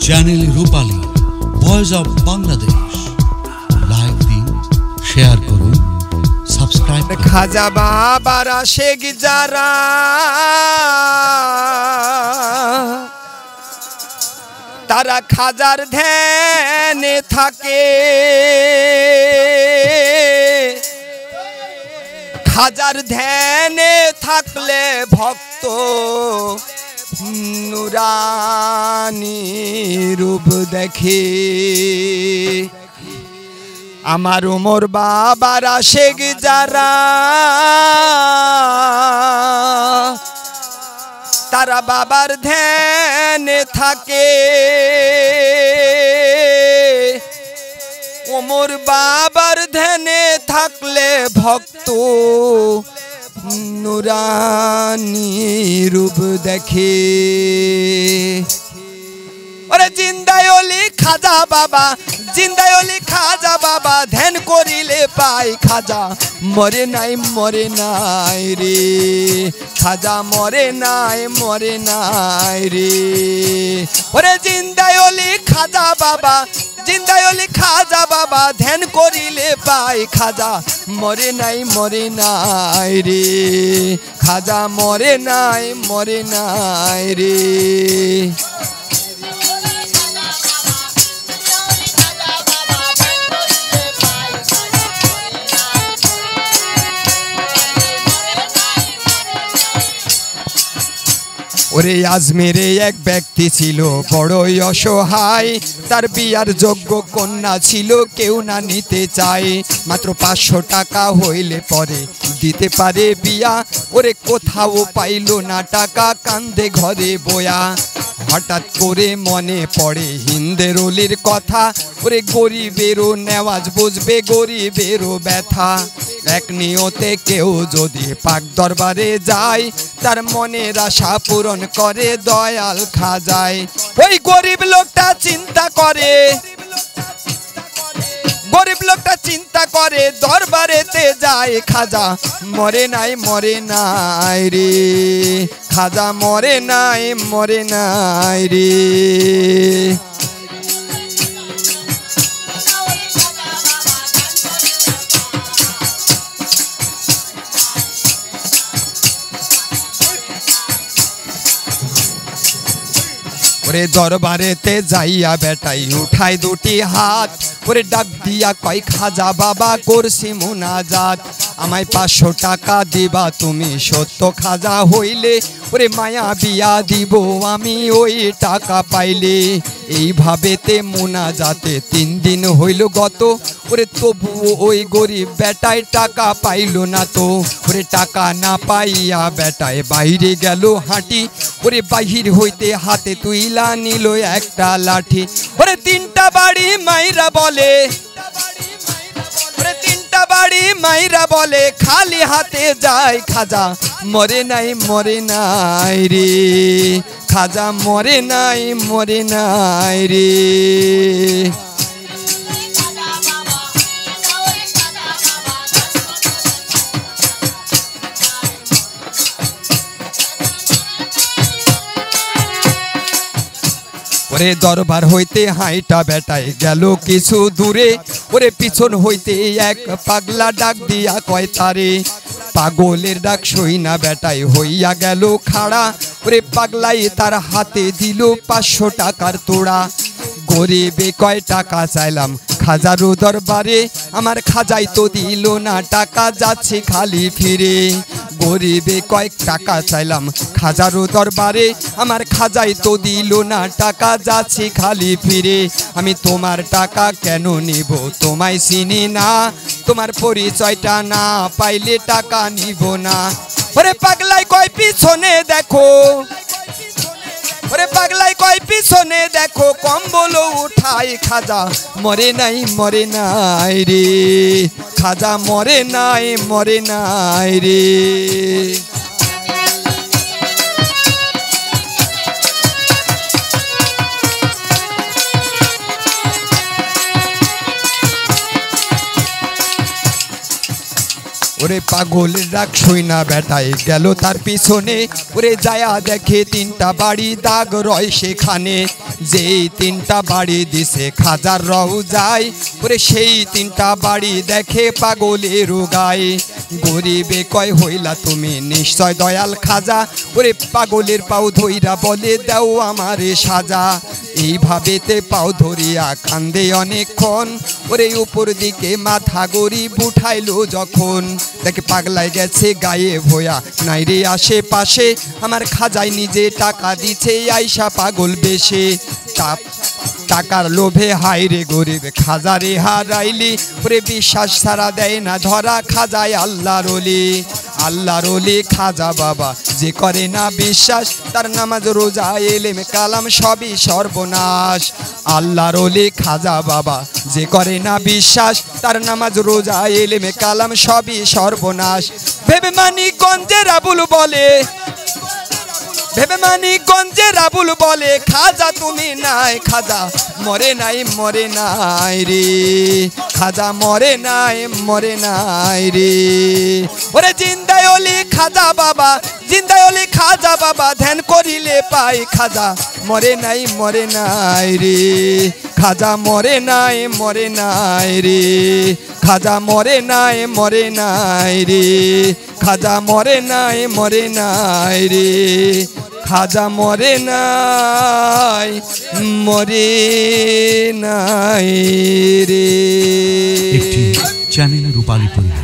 Channel Rupali voice of Bangladesh. Like দিন, share করুন, subscribe করুন। খাজা বাবার আশেক যারা তারা খাজার ধ্যানে থাকে, খাজার ধ্যানে থাকলে ভক্ত নুরানি রূপ দেখে। আমার উমর বাবার আশেক যারা তারা বাবার ধ্যানে থাকে, ওমর বাবার ধ্যানে থাকলে ভক্ত নুরানি রূপ দেখে। ওরে জিন্দায় অলি খাজা বাবা, জিন্দায় অলি খাজা বাবা, ধ্যান করিলে পাই খাজা মরে নাই মরে নাই রে, খাজা মরে নাই মরে নাই রে। ওরে জিন্দায় অলি খাজা বাবা, জিন্দায় অলি খাজা বাবা, ধ্যান করিলে পাই খাজা মরে নাই মরে নাই রে, খাজা মরে নাই মরে নাই রে। ওরে আজমেরে এক ব্যক্তি ছিল বড়ই অসহায়, তার বিয়ার যোগ্য কন্যা ছিল কেউ না নিতে চায়, মাত্র 500 টাকা হইলে পরে দিতে পারে বিয়া। ওরে কোথাও পাইল না টাকা, কান্দে ঘরে বয়া। হঠাৎ করে মনে পড়ে হিন্দের অলির কথা, ওরে গরিবেরও নেওয়াজ বুঝবে গরিবেরও ব্যথা। এক নিয়তে কেউ যদি পাক দরবারে যায়, তার মনের আশা পূরণ করে দয়াল খাজায়। ওই গরিব লোকটা চিন্তা করে, গরিব লোকটা চিন্তা করে দরবারেতে যায় খাজা মরে নাই মরে নাই রে, খাজা মরে নাই মরে নাই রে। ওরে দরবারেতে যাইয়া বেটাই উঠায় দুটি হাত, ওরে ডাক দিয়া কয় খাজা বাবা করছি মুনাজাত। আমায় 500 টাকা দিবা তুমি সত্য খাজা হইলে, ওরে মায়া বিয়া দিব আমি ওই টাকা পাইলে। এইভাবেতে মুনাজাতে 3 দিন হইল গত, ওরে তবুও ওই গরিব বেটায় টাকা পাইল না তো। ওরে টাকা না পাইয়া বেটায় বাইরে গেল হাঁটি, ওরে বাহির হইতে হাতে তুইলা নিল একটা লাঠি। ওরে 3টা বাড়ি মাইরা বলে, ওরে 3টা বাড়ি মাইরা বলে খালি হাতে যায় খাজা মরে নাই মরে নাই রে, খাজা মরে নাই মরে নাই রে। ওরে দরবার হইতে হাইটা বেটায় গেল কিছু দূরে, ওরে পিছন হইতে এক পাগলা ডাক দিয়া কয় তারে। পাগলের ডাক সই না বেটায় হইয়া গেল খাড়া, ওরে পাগলাই তার হাতে দিল 500 টাকার তোড়া। গরিবে কয় টাকা চাইলাম খাজারু দরবারে, আমার খাজাই তো দিল না টাকা যাচ্ছে খালি ফিরে। গরিবে কয়েক টাকা চাইলাম খাজারু দরবারে, আমার খাজাই তো দিল না টাকা যাচ্ছে খালি ফিরে। আমি তোমার টাকা কেন নিব তোমায় চিনি না, তোমার পরিচয়টা না পাইলে টাকা নিব না। ওরে পাগলাই কয় পিছনে দেখো, ওরে পাগলাই কয় পিছনে দেখো, কম্বল উঠাই খাজা মরে নাই মরে নাই রে, খাজা মরে নাই মরে নাই রে। ওরে ওরে পাগলের ডাক শুই না বেটাই গেল তার পিছনে ওরে যায়া দেখে 3টা বাড়ি দাগ রয় সেখানে যেই 3টা বাড়ি দিছে খাজার রওজায় ওরে সেই 3টা বাড়ি দেখে পাগলের গায়ে গরিবে কয় হইলা তুমি নিশ্চয় দয়াল খাজা ওরে পাগলের পাও ধইরা বলে দাও আমারে সাজা এইভাবেতে পাও ধরিয়া কান্দে অনেকক্ষণ ওরে উপর দিকে মাথা গরিব উঠাইলো যখন দেখে পাগলাই গেছে গায়ে ভয়া নাই রে আশেপাশে আমার খাজায় নিজে টাকা দিছে আইসা পাগল বেশে টাকার লোভে হাই রে গরিব খাজারে হারাইলি ওরে বিশ্বাস ছাড়া দেয় না ধরা খাজায় আল্লাহর ওলি খাজা বাবা যে করে না বিশ্বাস তার নামাজ রোজা এলেম কালাম সবই সর্বনাশ আল্লাহর ওলি খাজা বাবা যে করে না বিশ্বাস তার নামাজ রোজা এলেম কালাম সবই সর্বনাশ ভেবে মানিকগঞ্জের আবুল বলে খাজা তুমি নাই খাজা মরে নাই রে খাজা মরে নাই রে ওরে জিন্দায় অলি খাজা বাবা ধ্যান করিলে পাই খাজা মরে নাই রে খাজা মরে নাই রে খাজা মরে নাই রে খাজা মরে নাই রে খাজা মরে নাই রে। একটি চ্যানেল রূপালী পরিবার।